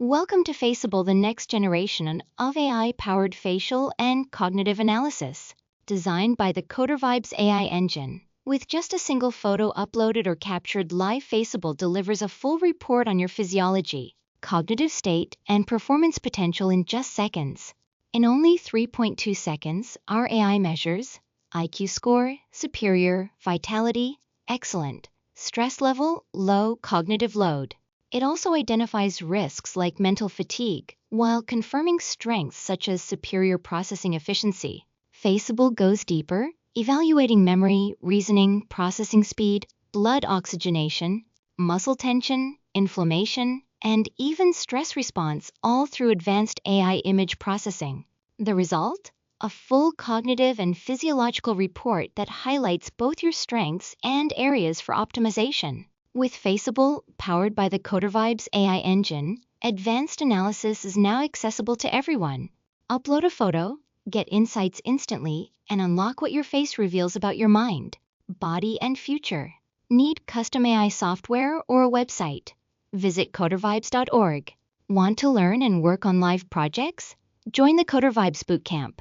Welcome to Faceable, the next generation of AI-powered facial and cognitive analysis, designed by the CoderVibes AI Engine. With just a single photo uploaded or captured live, Faceable delivers a full report on your physiology, cognitive state, and performance potential in just seconds. In only 3.2 seconds, our AI measures IQ score, superior, vitality, excellent, stress level, low, cognitive load. It also identifies risks like mental fatigue, while confirming strengths such as superior processing efficiency. Faceable goes deeper, evaluating memory, reasoning, processing speed, blood oxygenation, muscle tension, inflammation, and even stress response, all through advanced AI image processing. The result? A full cognitive and physiological report that highlights both your strengths and areas for optimization. With Faceable, powered by the CoderVibes AI Engine, advanced analysis is now accessible to everyone. Upload a photo, get insights instantly, and unlock what your face reveals about your mind, body, and future. Need custom AI software or a website? Visit CoderVibes.org. Want to learn and work on live projects? Join the CoderVibes Bootcamp.